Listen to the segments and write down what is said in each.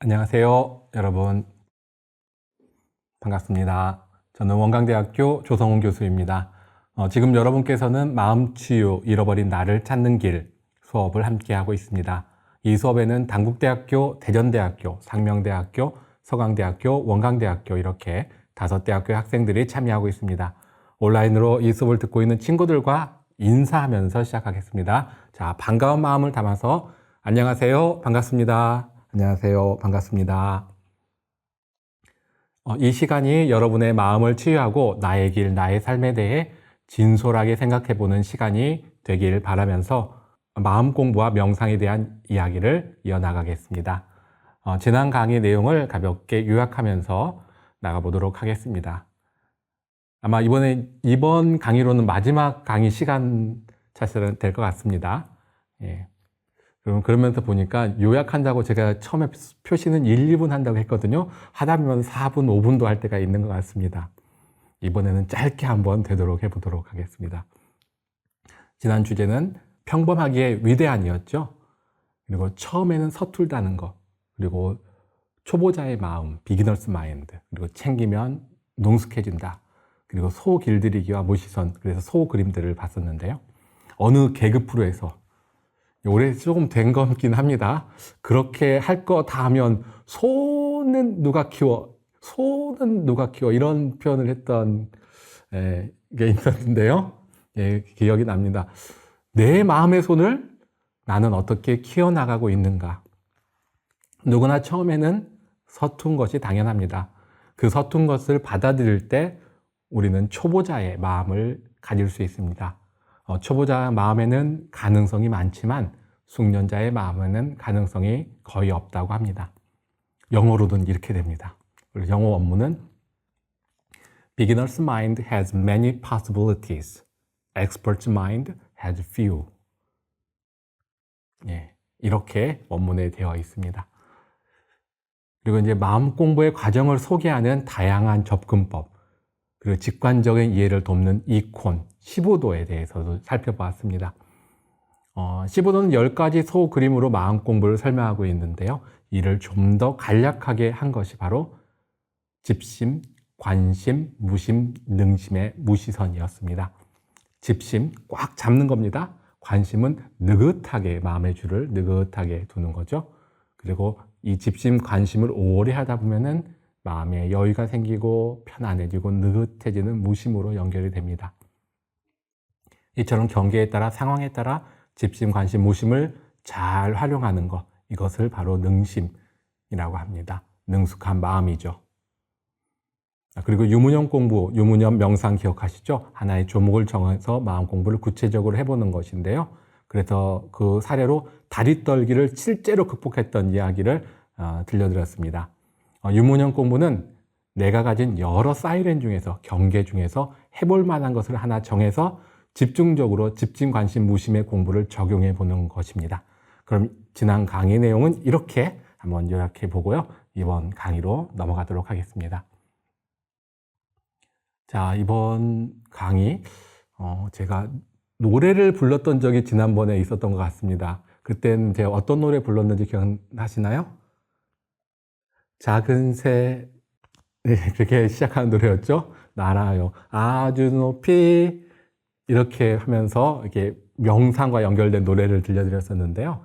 안녕하세요, 여러분. 반갑습니다. 저는 원광대학교 조성훈 교수입니다. 지금 여러분께서는 마음치유, 잃어버린 나를 찾는 길 수업을 함께하고 있습니다. 이 수업에는 단국대학교, 대전대학교, 상명대학교, 서강대학교, 원광대학교 이렇게 5대학교의 학생들이 참여하고 있습니다. 온라인으로 이 수업을 듣고 있는 친구들과 인사하면서 시작하겠습니다. 자, 반가운 마음을 담아서 안녕하세요, 반갑습니다. 안녕하세요, 반갑습니다. 이 시간이 여러분의 마음을 치유하고 나의 길, 나의 삶에 대해 진솔하게 생각해보는 시간이 되길 바라면서 마음 공부와 명상에 대한 이야기를 이어나가겠습니다. 지난 강의 내용을 가볍게 요약하면서 나가보도록 하겠습니다. 아마 이번 강의로는 마지막 강의 시간 차시는 될 것 같습니다. 예. 그러면서 보니까 요약한다고 제가 처음에 표시는 1, 2분 한다고 했거든요. 하다 보면 4분, 5분도 할 때가 있는 것 같습니다. 이번에는 짧게 한번 되도록 해보도록 하겠습니다. 지난 주제는 평범하기에 위대한이었죠. 그리고 처음에는 서툴다는 것, 그리고 초보자의 마음, 비기너스 마인드, 그리고 챙기면 능숙해진다. 그리고 소 길들이기와 무시선, 그래서 소 그림들을 봤었는데요. 어느 개그 프로에서 올해 조금 된 거긴 합니다. 그렇게 할 거 다 하면 소는 누가 키워? 소는 누가 키워? 이런 표현을 했던 게 있었는데요. 예, 기억이 납니다. 내 마음의 손을 나는 어떻게 키워나가고 있는가? 누구나 처음에는 서툰 것이 당연합니다. 그 서툰 것을 받아들일 때 우리는 초보자의 마음을 가질 수 있습니다. 초보자 마음에는 가능성이 많지만 숙련자의 마음에는 가능성이 거의 없다고 합니다. 영어로는 이렇게 됩니다. 영어 원문은 Beginner's mind has many possibilities. Expert's mind has few. 예, 이렇게 원문에 되어 있습니다. 그리고 이제 마음 공부의 과정을 소개하는 다양한 접근법, 그리고 직관적인 이해를 돕는 이콘, 15도에 대해서도 살펴보았습니다. 15도는 10가지 소 그림으로 마음 공부를 설명하고 있는데요. 이를 좀 더 간략하게 한 것이 바로 집심, 관심, 무심, 능심의 무시선이었습니다. 집심, 꽉 잡는 겁니다. 관심은 느긋하게 마음의 줄을 느긋하게 두는 거죠. 그리고 이 집심, 관심을 오래 하다 보면은 마음에 여유가 생기고 편안해지고 느긋해지는 무심으로 연결이 됩니다. 이처럼 경계에 따라 상황에 따라 집심, 관심, 무심을 잘 활용하는 것, 이것을 바로 능심이라고 합니다. 능숙한 마음이죠. 그리고 유무념 공부, 유무념 명상 기억하시죠? 하나의 조목을 정해서 마음 공부를 구체적으로 해보는 것인데요. 그래서 그 사례로 다리 떨기를 실제로 극복했던 이야기를 들려드렸습니다. 유무념 공부는 내가 가진 여러 사이렌 중에서, 경계 중에서 해볼 만한 것을 하나 정해서 집중적으로 집심, 관심, 무심의 공부를 적용해 보는 것입니다. 그럼 지난 강의 내용은 이렇게 한번 요약해 보고요. 이번 강의로 넘어가도록 하겠습니다. 자, 이번 강의, 제가 노래를 불렀던 적이 지난번에 있었던 것 같습니다. 그때는 제가 어떤 노래 불렀는지 기억나시나요? 작은 새, 네, 그렇게 시작하는 노래였죠. 날아요 아주 높이, 이렇게 하면서 이렇게 명상과 연결된 노래를 들려드렸었는데요.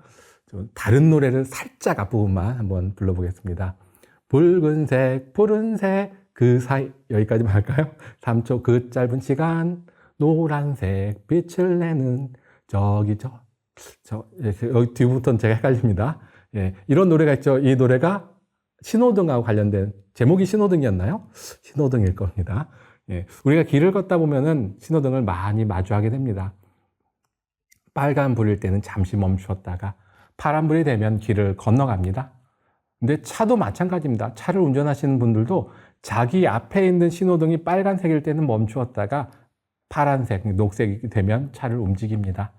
좀 다른 노래를 살짝 앞부분만 한번 불러보겠습니다. 붉은색, 푸른색, 그 사이, 여기까지만 할까요? 3초 그 짧은 시간, 노란색, 빛을 내는, 여기 뒤부터는 제가 헷갈립니다. 예, 이런 노래가 있죠. 이 노래가 신호등하고 관련된, 제목이 신호등이었나요? 신호등일 겁니다. 예, 우리가 길을 걷다 보면은 신호등을 많이 마주하게 됩니다. 빨간 불일 때는 잠시 멈추었다가 파란불이 되면 길을 건너갑니다. 근데 차도 마찬가지입니다. 차를 운전하시는 분들도 자기 앞에 있는 신호등이 빨간색일 때는 멈추었다가 파란색, 녹색이 되면 차를 움직입니다.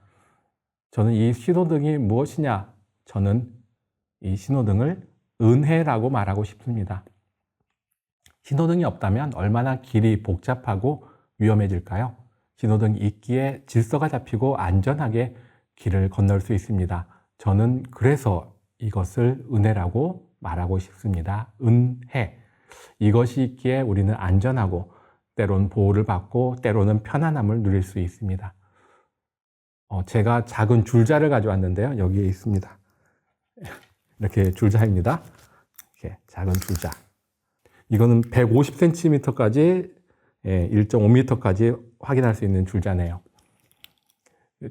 저는 이 신호등이 무엇이냐? 저는 이 신호등을 은혜라고 말하고 싶습니다. 신호등이 없다면 얼마나 길이 복잡하고 위험해질까요? 신호등이 있기에 질서가 잡히고 안전하게 길을 건널 수 있습니다. 저는 그래서 이것을 은혜라고 말하고 싶습니다. 은혜. 이것이 있기에 우리는 안전하고 때로는 보호를 받고 때로는 편안함을 누릴 수 있습니다. 제가 작은 줄자를 가져왔는데요. 여기에 있습니다. 이렇게 줄자입니다. 이렇게 작은 줄자. 이거는 150cm까지 1.5m까지 확인할 수 있는 줄자네요.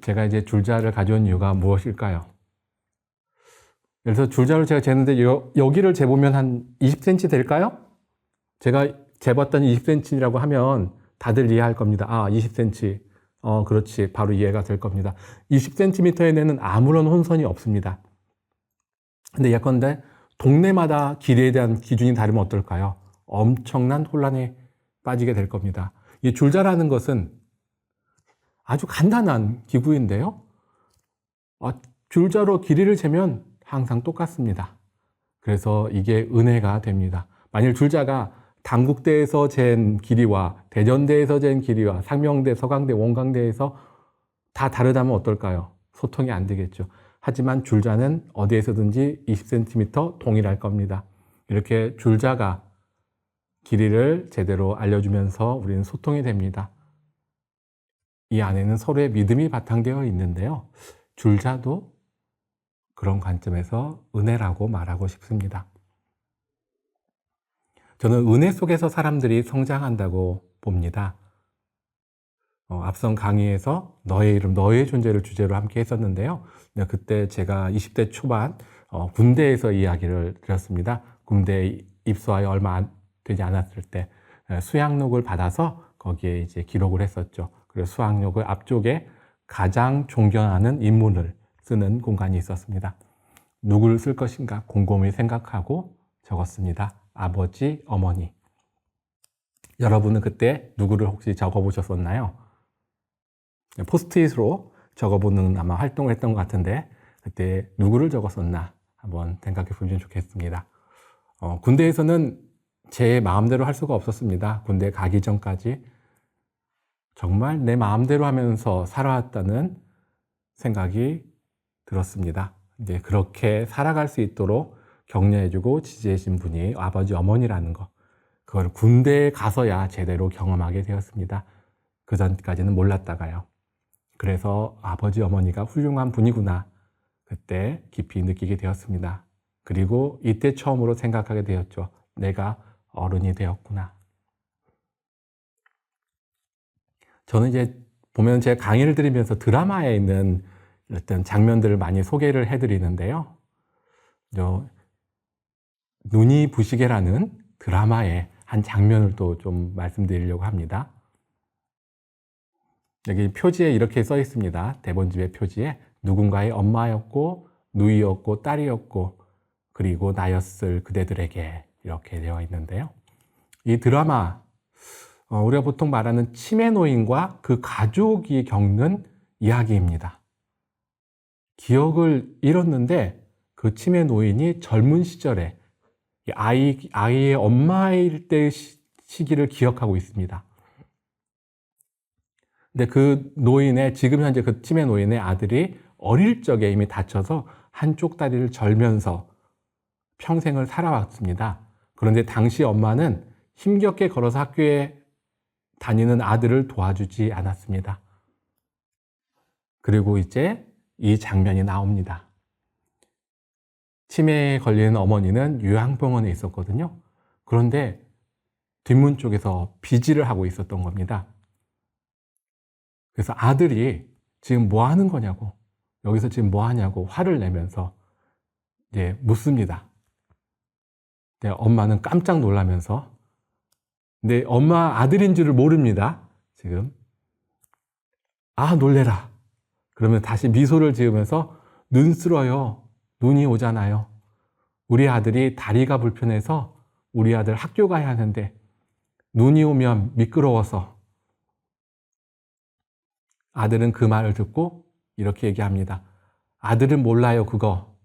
제가 이제 줄자를 가져온 이유가 무엇일까요? 그래서 줄자를 제가 재는데 여기를 재보면 한 20cm 될까요? 제가 재봤더니 20cm라고 하면 다들 이해할 겁니다. 아, 20cm. 그렇지. 바로 이해가 될 겁니다. 20cm에는 아무런 혼선이 없습니다. 근데 예컨대 동네마다 길이에 대한 기준이 다르면 어떨까요? 엄청난 혼란에 빠지게 될 겁니다. 이 줄자라는 것은 아주 간단한 기구인데요. 줄자로 길이를 재면 항상 똑같습니다. 그래서 이게 은혜가 됩니다. 만일 줄자가 단국대에서 잰 길이와 대전대에서 잰 길이와 상명대, 서강대, 원광대에서 다 다르다면 어떨까요? 소통이 안 되겠죠. 하지만 줄자는 어디에서든지 20cm 동일할 겁니다. 이렇게 줄자가 길이를 제대로 알려주면서 우리는 소통이 됩니다. 이 안에는 서로의 믿음이 바탕되어 있는데요. 줄자도 그런 관점에서 은혜라고 말하고 싶습니다. 저는 은혜 속에서 사람들이 성장한다고 봅니다. 앞선 강의에서 너의 이름, 너의 존재를 주제로 함께 했었는데요. 그때 제가 20대 초반 군대에서 이야기를 드렸습니다. 군대에 입소하여 얼마 되지 않았을 때 수양록을 받아서 거기에 이제 기록을 했었죠. 그래서 수양록을 앞쪽에 가장 존경하는 인물을 쓰는 공간이 있었습니다. 누구를 쓸 것인가 곰곰이 생각하고 적었습니다. 아버지, 어머니. 여러분은 그때 누구를 혹시 적어보셨었나요? 포스트잇으로 적어보는 아마 활동을 했던 것 같은데 그때 누구를 적었었나 한번 생각해 보면 좋겠습니다. 군대에서는 제 마음대로 할 수가 없었습니다. 군대 가기 전까지 정말 내 마음대로 하면서 살아왔다는 생각이 들었습니다. 이제 그렇게 살아갈 수 있도록 격려해주고 지지해준 분이 아버지, 어머니라는 거. 그걸 군대에 가서야 제대로 경험하게 되었습니다. 그 전까지는 몰랐다가요. 그래서 아버지, 어머니가 훌륭한 분이구나. 그때 깊이 느끼게 되었습니다. 그리고 이때 처음으로 생각하게 되었죠. 내가 어른이 되었구나. 저는 이제 보면 제가 강의를 드리면서 드라마에 있는 어떤 장면들을 많이 소개를 해드리는데요. 눈이 부시게라는 드라마의 한 장면을 또 좀 말씀드리려고 합니다. 여기 표지에 이렇게 써 있습니다. 대본집의 표지에 누군가의 엄마였고 누이였고 딸이었고 그리고 나였을 그대들에게 이렇게 되어 있는데요. 이 드라마 우리가 보통 말하는 치매 노인과 그 가족이 겪는 이야기입니다. 기억을 잃었는데 그 치매 노인이 젊은 시절에 아이의 엄마일 때 시기를 기억하고 있습니다. 근데 그 노인의, 지금 현재 그 치매 노인의 아들이 어릴 적에 이미 다쳐서 한쪽 다리를 절면서 평생을 살아왔습니다. 그런데 당시 엄마는 힘겹게 걸어서 학교에 다니는 아들을 도와주지 않았습니다. 그리고 이제 이 장면이 나옵니다. 치매에 걸리는 어머니는 요양병원에 있었거든요. 그런데 뒷문 쪽에서 비지를 하고 있었던 겁니다. 그래서 아들이 지금 뭐 하는 거냐고, 여기서 지금 뭐 하냐고 화를 내면서 이제 묻습니다. 근데 엄마는 깜짝 놀라면서, 근데 엄마 아들인 줄을 모릅니다. 지금. 아, 놀래라. 그러면 다시 미소를 지으면서 눈 쓸어요. 눈이 오잖아요. 우리 아들이 다리가 불편해서 우리 아들 학교 가야 하는데 눈이 오면 미끄러워서. 아들은 그 말을 듣고 이렇게 얘기합니다. 아들은 몰라요, 그거.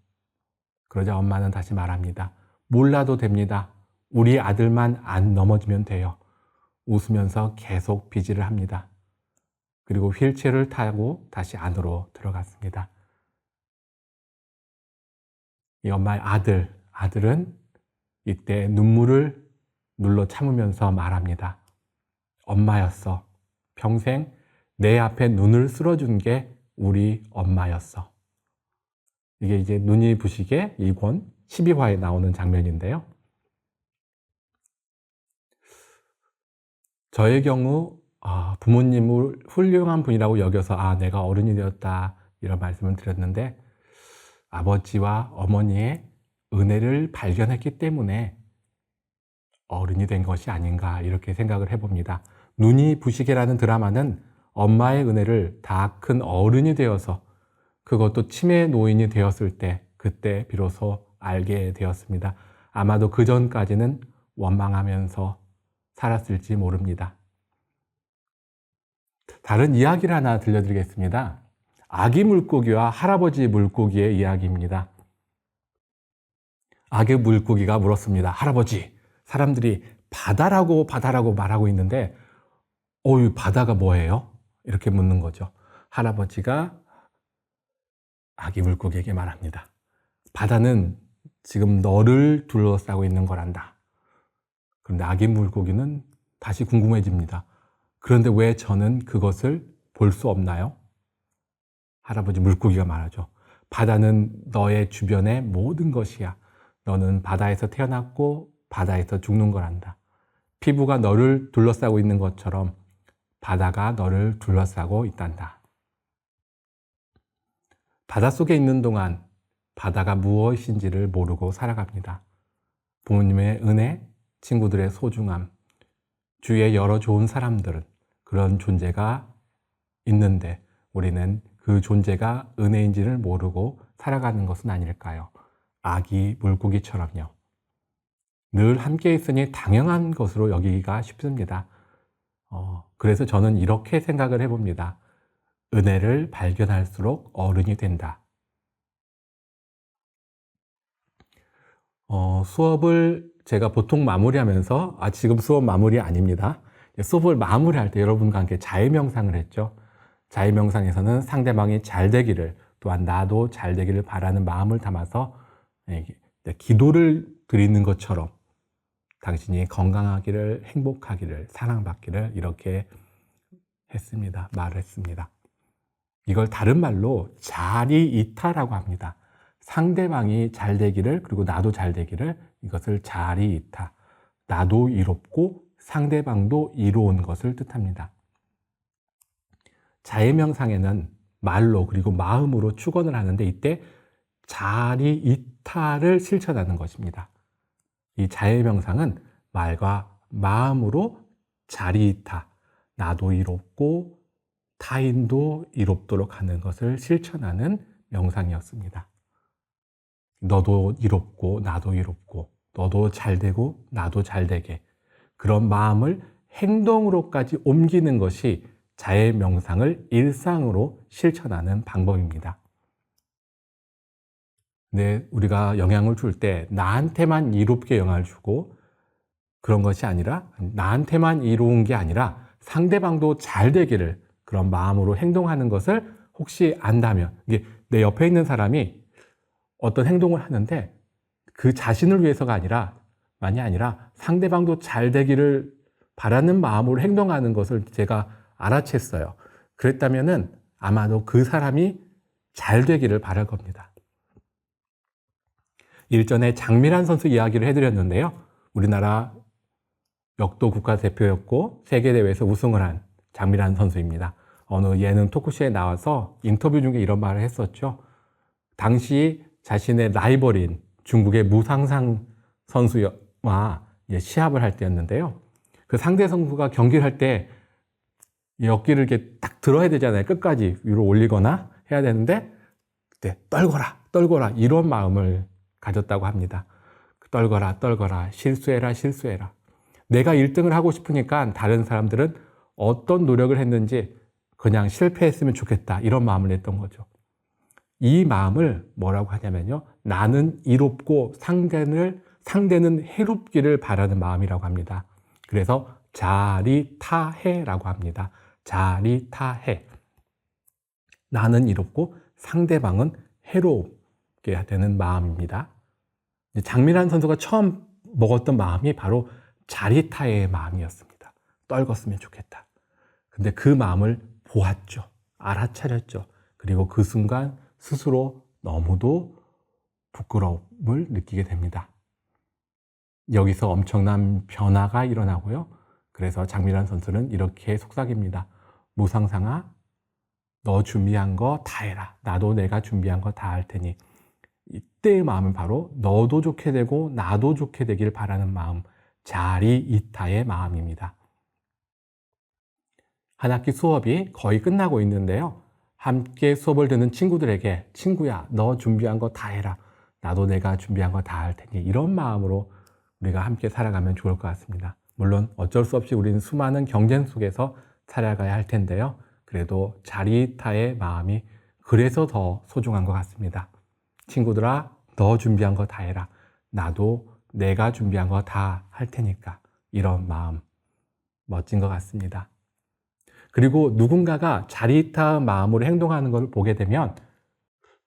그러자 엄마는 다시 말합니다. 몰라도 됩니다. 우리 아들만 안 넘어지면 돼요. 웃으면서 계속 비지를 합니다. 그리고 휠체어를 타고 다시 안으로 들어갔습니다. 이 엄마의 아들은 이때 눈물을 눌러 참으면서 말합니다. 엄마였어. 평생 내 앞에 눈을 쓸어준 게 우리 엄마였어. 이게 이제 눈이 부시게 2권 12화에 나오는 장면인데요. 저의 경우 부모님을 훌륭한 분이라고 여겨서 내가 어른이 되었다 이런 말씀을 드렸는데, 아버지와 어머니의 은혜를 발견했기 때문에 어른이 된 것이 아닌가 이렇게 생각을 해봅니다. 눈이 부시게라는 드라마는 엄마의 은혜를 다 큰 어른이 되어서, 그것도 치매 노인이 되었을 때, 그때 비로소 알게 되었습니다. 아마도 그 전까지는 원망하면서 살았을지 모릅니다. 다른 이야기를 하나 들려드리겠습니다. 아기 물고기와 할아버지 물고기의 이야기입니다. 아기 물고기가 물었습니다. 할아버지, 사람들이 바다라고 말하고 있는데 바다가 뭐예요? 이렇게 묻는 거죠. 할아버지가 아기 물고기에게 말합니다. 바다는 지금 너를 둘러싸고 있는 거란다. 그런데 아기 물고기는 다시 궁금해집니다. 그런데 왜 저는 그것을 볼 수 없나요? 할아버지 물고기가 말하죠. 바다는 너의 주변의 모든 것이야. 너는 바다에서 태어났고 바다에서 죽는 거란다. 피부가 너를 둘러싸고 있는 것처럼 바다가 너를 둘러싸고 있단다. 바닷속에 있는 동안 바다가 무엇인지를 모르고 살아갑니다. 부모님의 은혜, 친구들의 소중함, 주위의 여러 좋은 사람들은 그런 존재가 있는데 우리는 그 존재가 은혜인지를 모르고 살아가는 것은 아닐까요? 아기 물고기처럼요. 늘 함께 있으니 당연한 것으로 여기기가 쉽습니다. 그래서 저는 이렇게 생각을 해봅니다. 은혜를 발견할수록 어른이 된다. 수업을 제가 보통 마무리하면서, 지금 수업 마무리 아닙니다. 수업을 마무리할 때 여러분과 함께 자유명상을 했죠. 자유명상에서는 상대방이 잘 되기를, 또한 나도 잘 되기를 바라는 마음을 담아서 기도를 드리는 것처럼 당신이 건강하기를, 행복하기를, 사랑받기를 이렇게 했습니다. 말을 했습니다. 이걸 다른 말로 자리이타라고 합니다. 상대방이 잘 되기를, 그리고 나도 잘 되기를, 이것을 자리이타, 나도 이롭고 상대방도 이로운 것을 뜻합니다. 자해명상에는 말로 그리고 마음으로 축원을 하는데 이때 자리이타를 실천하는 것입니다. 이 자해명상은 말과 마음으로 자리이타, 나도 이롭고 타인도 이롭도록 하는 것을 실천하는 명상이었습니다. 너도 이롭고 나도 이롭고 너도 잘되고 나도 잘되게, 그런 마음을 행동으로까지 옮기는 것이 자해명상을 일상으로 실천하는 방법입니다. 근데 우리가 영향을 줄 때 나한테만 이롭게 영향을 주고, 그런 것이 아니라 나한테만 이로운 게 아니라 상대방도 잘 되기를 그런 마음으로 행동하는 것을 혹시 안다면, 이게 내 옆에 있는 사람이 어떤 행동을 하는데 그 자신을 위해서가 아니라 상대방도 잘 되기를 바라는 마음으로 행동하는 것을 제가 알아챘어요. 그랬다면은 아마도 그 사람이 잘 되기를 바랄 겁니다. 일전에 장미란 선수 이야기를 해드렸는데요. 우리나라 역도 국가대표였고 세계대회에서 우승을 한 장미란 선수입니다. 어느 예능 토크쇼에 나와서 인터뷰 중에 이런 말을 했었죠. 당시 자신의 라이벌인 중국의 무상상 선수와 시합을 할 때였는데요. 그 상대 선수가 경기를 할 때 역기를 이렇게 딱 들어야 되잖아요. 끝까지 위로 올리거나 해야 되는데 그때 떨거라 이런 마음을 가졌다고 합니다. 떨거라, 떨거라, 실수해라, 실수해라. 내가 1등을 하고 싶으니까 다른 사람들은 어떤 노력을 했는지 그냥 실패했으면 좋겠다. 이런 마음을 냈던 거죠. 이 마음을 뭐라고 하냐면요. 나는 이롭고 상대는 해롭기를 바라는 마음이라고 합니다. 그래서 자리타해라고 합니다. 자리타해. 나는 이롭고 상대방은 해롭게 되는 마음입니다. 장미란 선수가 처음 먹었던 마음이 바로 자리타해의 마음이었습니다. 떨궜으면 좋겠다. 근데 그 마음을 보았죠. 알아차렸죠. 그리고 그 순간 스스로 너무도 부끄러움을 느끼게 됩니다. 여기서 엄청난 변화가 일어나고요. 그래서 장미란 선수는 이렇게 속삭입니다. 무상상아, 너 준비한 거 다 해라. 나도 내가 준비한 거 다 할 테니. 이때의 마음은 바로 너도 좋게 되고 나도 좋게 되길 바라는 마음, 자리이타의 마음입니다. 한 학기 수업이 거의 끝나고 있는데요. 함께 수업을 듣는 친구들에게 친구야, 너 준비한 거 다 해라. 나도 내가 준비한 거 다 할 테니. 이런 마음으로 우리가 함께 살아가면 좋을 것 같습니다. 물론 어쩔 수 없이 우리는 수많은 경쟁 속에서 살아가야 할 텐데요. 그래도 자리이타의 마음이 그래서 더 소중한 것 같습니다. 친구들아, 너 준비한 거 다 해라. 나도 내가 준비한 거 다 할 테니까. 이런 마음, 멋진 것 같습니다. 그리고 누군가가 자리이타 마음으로 행동하는 걸 보게 되면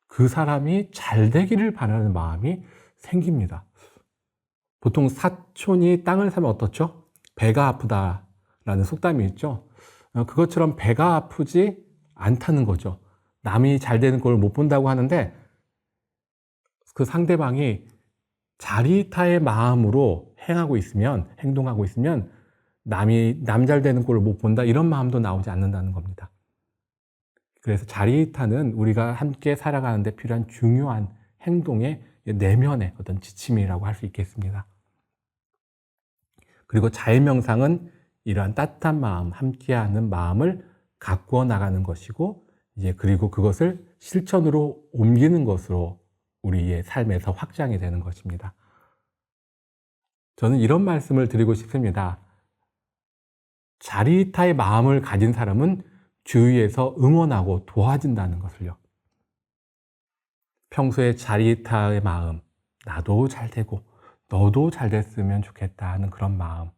그 사람이 잘 되기를 바라는 마음이 생깁니다. 보통 사촌이 땅을 사면 어떻죠? 배가 아프다라는 속담이 있죠. 그것처럼 배가 아프지 않다는 거죠. 남이 잘 되는 걸 못 본다고 하는데 그 상대방이 자리이타의 마음으로 행동하고 있으면 남 잘 되는 꼴을 못 본다 이런 마음도 나오지 않는다는 겁니다. 그래서 자리이타는 우리가 함께 살아가는데 필요한 중요한 행동의 내면의 어떤 지침이라고 할 수 있겠습니다. 그리고 자유명상은 이러한 따뜻한 마음, 함께하는 마음을 가꾸어 나가는 것이고 그리고 그것을 실천으로 옮기는 것으로 우리의 삶에서 확장이 되는 것입니다. 저는 이런 말씀을 드리고 싶습니다. 자리이타의 마음을 가진 사람은 주위에서 응원하고 도와준다는 것을요. 평소에 자리이타의 마음, 나도 잘 되고 너도 잘 됐으면 좋겠다 하는 그런 마음.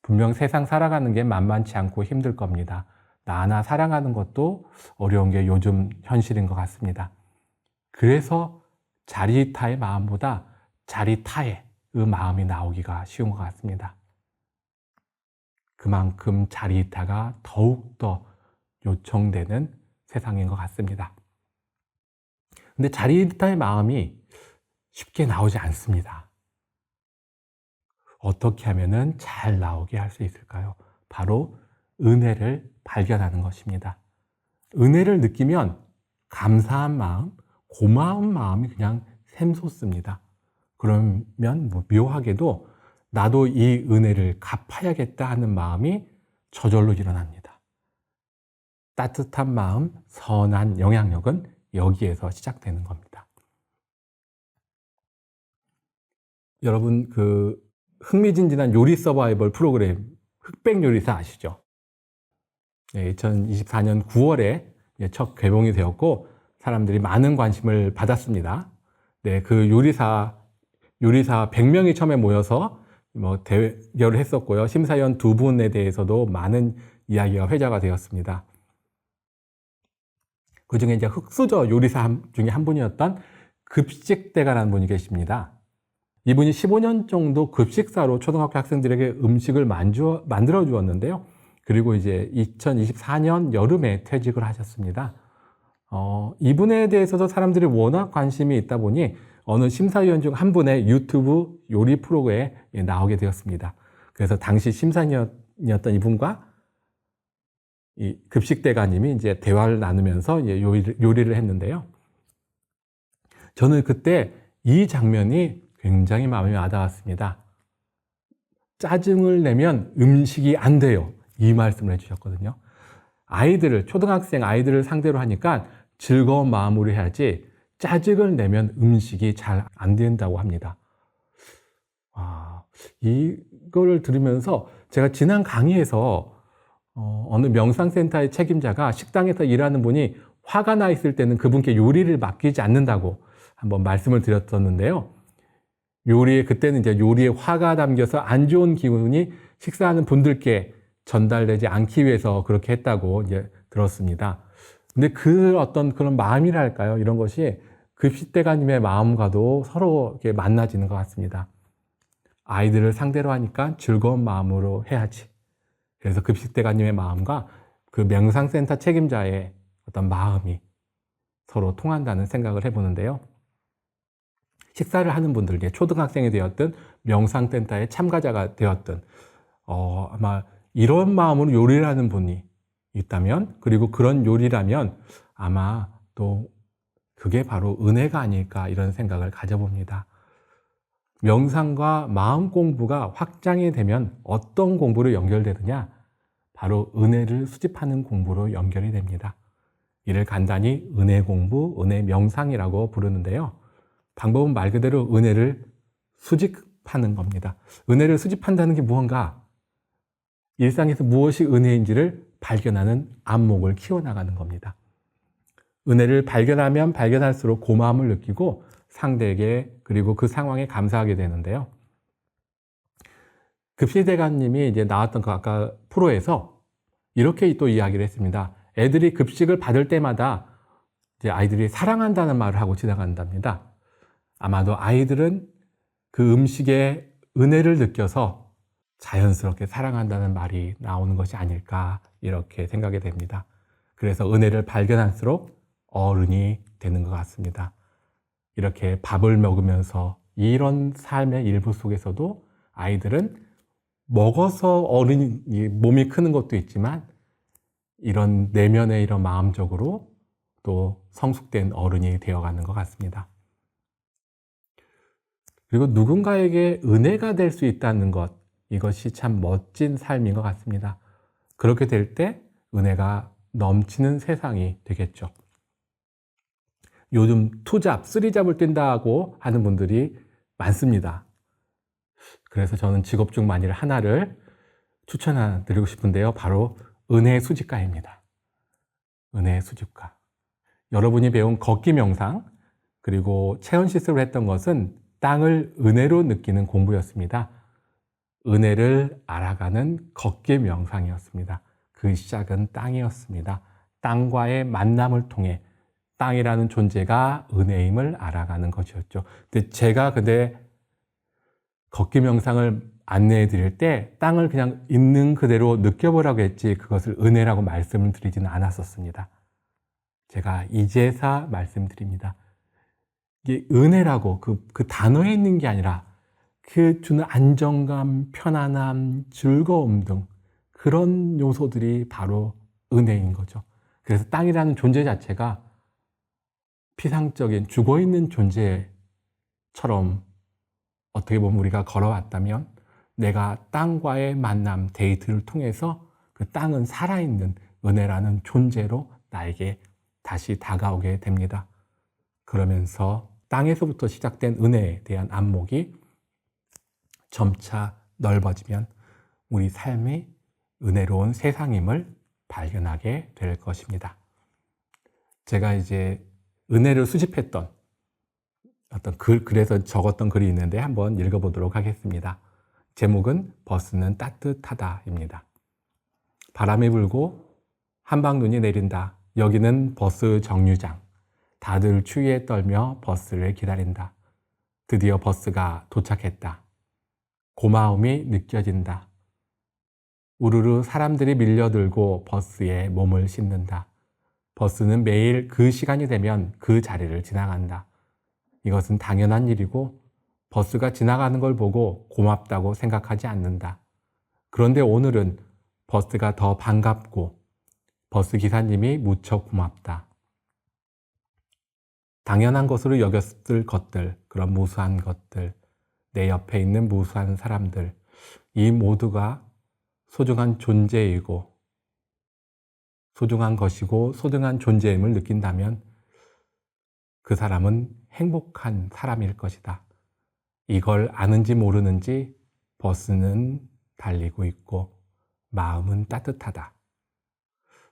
분명 세상 살아가는 게 만만치 않고 힘들 겁니다. 나 하나 살아가는 것도 어려운 게 요즘 현실인 것 같습니다. 그래서 자리이타의 마음보다 자리타의 그 마음이 나오기가 쉬운 것 같습니다. 그만큼 자리이타가 더욱더 요청되는 세상인 것 같습니다. 근데 자리이타의 마음이 쉽게 나오지 않습니다. 어떻게 하면은 잘 나오게 할 수 있을까요? 바로 은혜를 발견하는 것입니다. 은혜를 느끼면 감사한 마음, 고마운 마음이 그냥 샘솟습니다. 그러면 묘하게도 나도 이 은혜를 갚아야겠다 하는 마음이 저절로 일어납니다. 따뜻한 마음, 선한 영향력은 여기에서 시작되는 겁니다. 여러분 흥미진진한 요리 서바이벌 프로그램 흑백 요리사 아시죠? 2024년 9월에 첫 개봉이 되었고 사람들이 많은 관심을 받았습니다. 그 요리사 100명이 처음에 모여서 대결을 했었고요. 심사위원 2분에 대해서도 많은 이야기가 회자가 되었습니다. 그 중에 이제 흑수저 요리사 중에 한 분이었던 급식대가라는 분이 계십니다. 이분이 15년 정도 급식사로 초등학교 학생들에게 음식을 만들어 주었는데요. 그리고 이제 2024년 여름에 퇴직을 하셨습니다. 이분에 대해서도 사람들이 워낙 관심이 있다 보니 어느 심사위원 중 한 분의 유튜브 요리 프로그램에 나오게 되었습니다. 그래서 당시 심사위원이었던 이분과 이 급식대가님이 이제 대화를 나누면서 이제 요리를 했는데요. 저는 그때 이 장면이 굉장히 마음에 와닿았습니다. 짜증을 내면 음식이 안 돼요. 이 말씀을 해주셨거든요. 초등학생 아이들을 상대로 하니까 즐거운 마음으로 해야지 짜증을 내면 음식이 잘 안 된다고 합니다. 이거를 들으면서 제가 지난 강의에서 어느 명상센터의 책임자가 식당에서 일하는 분이 화가 나 있을 때는 그분께 요리를 맡기지 않는다고 한번 말씀을 드렸었는데요. 그때는 이제 요리에 화가 담겨서 안 좋은 기운이 식사하는 분들께 전달되지 않기 위해서 그렇게 했다고 이제 들었습니다. 근데 그런 마음이랄까요? 이런 것이 급식대가님의 마음과도 서로 이렇게 만나지는 것 같습니다. 아이들을 상대로 하니까 즐거운 마음으로 해야지. 그래서 급식대가님의 마음과 그 명상센터 책임자의 어떤 마음이 서로 통한다는 생각을 해보는데요. 식사를 하는 분들, 초등학생이 되었든 명상센터의 참가자가 되었든 아마 이런 마음으로 요리를 하는 분이 있다면, 그리고 그런 요리라면 아마 또 그게 바로 은혜가 아닐까 이런 생각을 가져봅니다. 명상과 마음 공부가 확장이 되면 어떤 공부로 연결되느냐? 바로 은혜를 수집하는 공부로 연결이 됩니다. 이를 간단히 은혜 공부, 은혜 명상이라고 부르는데요. 방법은 말 그대로 은혜를 수집하는 겁니다. 은혜를 수집한다는 게 무언가? 일상에서 무엇이 은혜인지를 발견하는 안목을 키워나가는 겁니다. 은혜를 발견하면 발견할수록 고마움을 느끼고 상대에게, 그리고 그 상황에 감사하게 되는데요. 급식대가님이 이제 나왔던 그 아까 프로에서 이렇게 또 이야기를 했습니다. 애들이 급식을 받을 때마다 이제 아이들이 사랑한다는 말을 하고 지나간답니다. 아마도 아이들은 그 음식에 은혜를 느껴서 자연스럽게 사랑한다는 말이 나오는 것이 아닐까 이렇게 생각이 됩니다. 그래서 은혜를 발견할수록 어른이 되는 것 같습니다. 이렇게 밥을 먹으면서 이런 삶의 일부 속에서도 아이들은 먹어서 어른이 몸이 크는 것도 있지만 이런 내면의 이런 마음적으로 또 성숙된 어른이 되어가는 것 같습니다. 그리고 누군가에게 은혜가 될 수 있다는 것, 이것이 참 멋진 삶인 것 같습니다. 그렇게 될 때 은혜가 넘치는 세상이 되겠죠. 요즘 투잡, 쓰리잡을 뛴다고 하는 분들이 많습니다. 그래서 저는 직업 중 만일 하나를 추천드리고 싶은데요. 바로 은혜 수집가입니다. 은혜 수집가. 여러분이 배운 걷기 명상, 그리고 체온 시술을 했던 것은 땅을 은혜로 느끼는 공부였습니다. 은혜를 알아가는 걷기 명상이었습니다. 그 시작은 땅이었습니다. 땅과의 만남을 통해 땅이라는 존재가 은혜임을 알아가는 것이었죠. 근데 제가 걷기 명상을 안내해 드릴 때 땅을 그냥 있는 그대로 느껴보라고 했지 그것을 은혜라고 말씀을 드리지는 않았었습니다. 제가 이제서 말씀드립니다. 이게 은혜라고 그 단어에 있는 게 아니라 그 주는 안정감, 편안함, 즐거움 등 그런 요소들이 바로 은혜인 거죠. 그래서 땅이라는 존재 자체가 피상적인 죽어있는 존재처럼 어떻게 보면 우리가 걸어왔다면 내가 땅과의 만남, 데이트를 통해서 그 땅은 살아있는 은혜라는 존재로 나에게 다시 다가오게 됩니다. 그러면서 땅에서부터 시작된 은혜에 대한 안목이 점차 넓어지면 우리 삶이 은혜로운 세상임을 발견하게 될 것입니다. 제가 이제 은혜를 수집했던 어떤 그래서 적었던 글이 있는데 한번 읽어보도록 하겠습니다. 제목은 버스는 따뜻하다입니다. 바람이 불고 한방눈이 내린다. 여기는 버스 정류장. 다들 추위에 떨며 버스를 기다린다. 드디어 버스가 도착했다. 고마움이 느껴진다. 우르르 사람들이 밀려들고 버스에 몸을 싣는다. 버스는 매일 그 시간이 되면 그 자리를 지나간다. 이것은 당연한 일이고 버스가 지나가는 걸 보고 고맙다고 생각하지 않는다. 그런데 오늘은 버스가 더 반갑고 버스 기사님이 무척 고맙다. 당연한 것으로 여겼을 것들, 그런 무수한 것들, 내 옆에 있는 무수한 사람들, 이 모두가 소중한 존재이고 소중한 것이고 소중한 존재임을 느낀다면 그 사람은 행복한 사람일 것이다. 이걸 아는지 모르는지 버스는 달리고 있고 마음은 따뜻하다.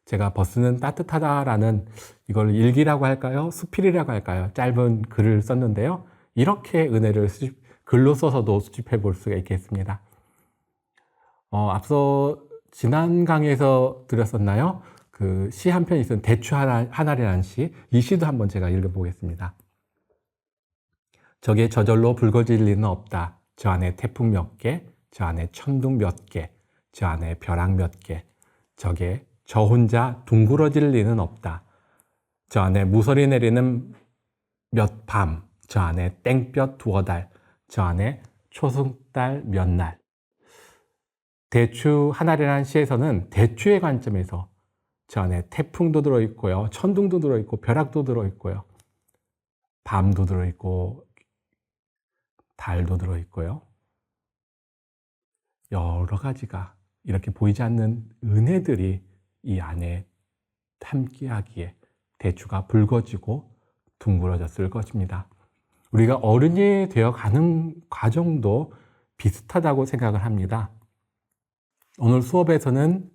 제가 버스는 따뜻하다라는 이걸 일기라고 할까요? 수필이라고 할까요? 짧은 글을 썼는데요. 이렇게 은혜를 글로 써서도 수집해 볼 수가 있겠습니다. 앞서 지난 강의에서 드렸었나요? 그 시 한 편이 있었는 대추 하나리라는 시. 이 시도 한번 제가 읽어보겠습니다. 저게 저절로 붉어질 리는 없다. 저 안에 태풍 몇 개, 저 안에 천둥 몇 개, 저 안에 벼락 몇 개. 저게 저 혼자 둥그러질 리는 없다. 저 안에 무서리 내리는 몇 밤, 저 안에 땡볕 두어 달, 저 안에 초승달 몇 날. 대추 하나리라는 시에서는 대추의 관점에서 저 안에 태풍도 들어있고요, 천둥도 들어있고, 벼락도 들어있고요, 밤도 들어있고, 달도 들어있고요. 여러 가지가 이렇게 보이지 않는 은혜들이 이 안에 함께하기에 대추가 붉어지고 둥그러졌을 것입니다. 우리가 어른이 되어가는 과정도 비슷하다고 생각을 합니다. 오늘 수업에서는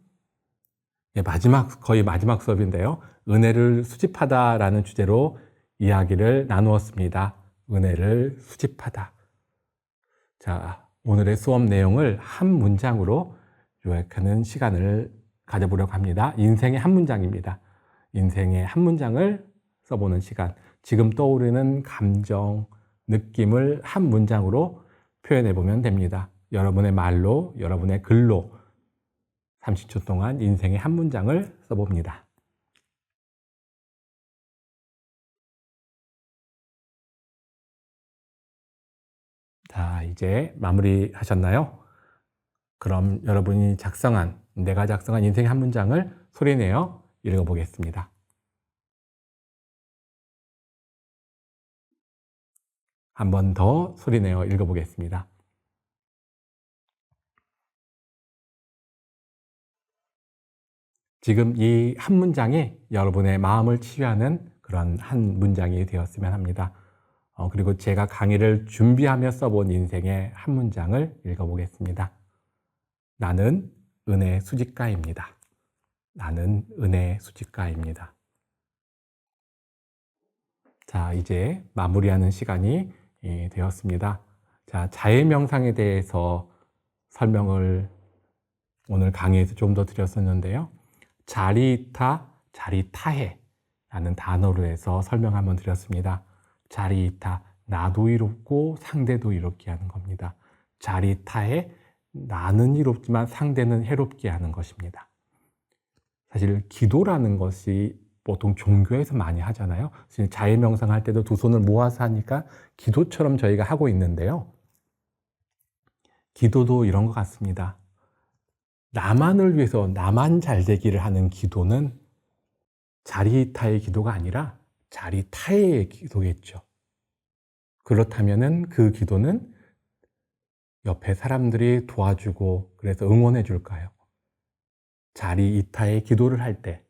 거의 마지막 수업인데요. 은혜를 수집하다라는 주제로 이야기를 나누었습니다. 은혜를 수집하다. 자, 오늘의 수업 내용을 한 문장으로 요약하는 시간을 가져보려고 합니다. 인생의 한 문장입니다. 인생의 한 문장을 써보는 시간. 지금 떠오르는 감정, 느낌을 한 문장으로 표현해 보면 됩니다. 여러분의 말로, 여러분의 글로 30초 동안 인생의 한 문장을 써봅니다. 자, 이제 마무리 하셨나요? 그럼 여러분이 내가 작성한 인생의 한 문장을 소리내어 읽어보겠습니다. 한 번 더 소리내어 읽어보겠습니다. 지금 이 한 문장이 여러분의 마음을 치유하는 그런 한 문장이 되었으면 합니다. 그리고 제가 강의를 준비하며 써본 인생의 한 문장을 읽어보겠습니다. 나는 은혜 수집가입니다. 나는 은혜 수집가입니다. 자, 이제 마무리하는 시간이 되었습니다. 자, 자해 명상에 대해서 설명을 오늘 강의에서 좀 더 드렸었는데요. 자리이타, 자리타해 라는 단어로 해서 설명 한번 드렸습니다. 자리이타, 나도 이롭고 상대도 이롭게 하는 겁니다. 자리타해, 나는 이롭지만 상대는 해롭게 하는 것입니다. 사실 기도라는 것이 보통 종교에서 많이 하잖아요. 자해 명상할 때도 두 손을 모아서 하니까 기도처럼 저희가 하고 있는데요. 기도도 이런 것 같습니다. 나만을 위해서 나만 잘 되기를 하는 기도는 자리타의 기도가 아니라 자리타의 기도겠죠. 그렇다면은 그 기도는 옆에 사람들이 도와주고 그래서 응원해 줄까요? 자리이타의 기도를 할 때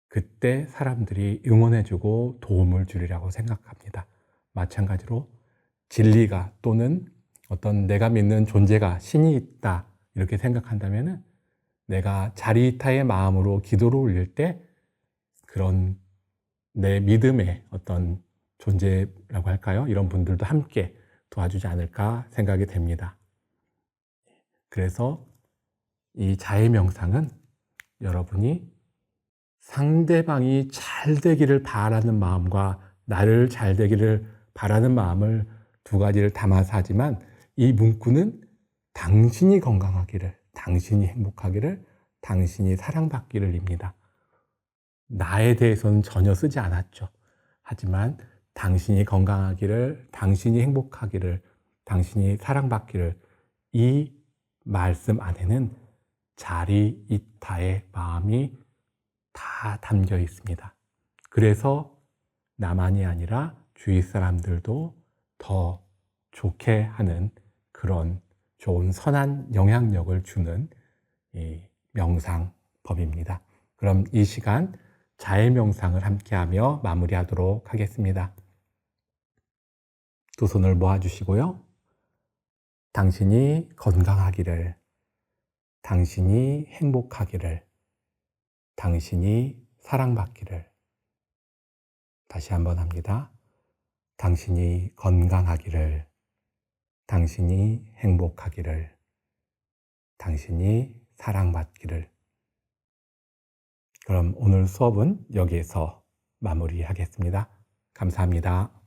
그때 사람들이 응원해 주고 도움을 주리라고 생각합니다. 마찬가지로 진리가 또는 어떤 내가 믿는 존재가 신이 있다 이렇게 생각한다면은 내가 자리이타의 마음으로 기도를 올릴 때 그런 내 믿음의 어떤 존재라고 할까요? 이런 분들도 함께 도와주지 않을까 생각이 됩니다. 그래서 이 자해 명상은 여러분이 상대방이 잘 되기를 바라는 마음과 나를 잘 되기를 바라는 마음을 두 가지를 담아서 하지만 이 문구는 당신이 건강하기를, 당신이 행복하기를, 당신이 사랑받기를 입니다. 나에 대해서는 전혀 쓰지 않았죠. 하지만 당신이 건강하기를, 당신이 행복하기를, 당신이 사랑받기를 이 말씀 안에는 자리이타의 마음이 다 담겨 있습니다. 그래서 나만이 아니라 주위 사람들도 더 좋게 하는 그런 좋은 선한 영향력을 주는 이 명상법입니다. 그럼 이 시간 자해 명상을 함께하며 마무리하도록 하겠습니다. 두 손을 모아주시고요. 당신이 건강하기를, 당신이 행복하기를, 당신이 사랑받기를. 다시 한번 합니다. 당신이 건강하기를, 당신이 행복하기를, 당신이 사랑받기를. 그럼 오늘 수업은 여기에서 마무리하겠습니다. 감사합니다.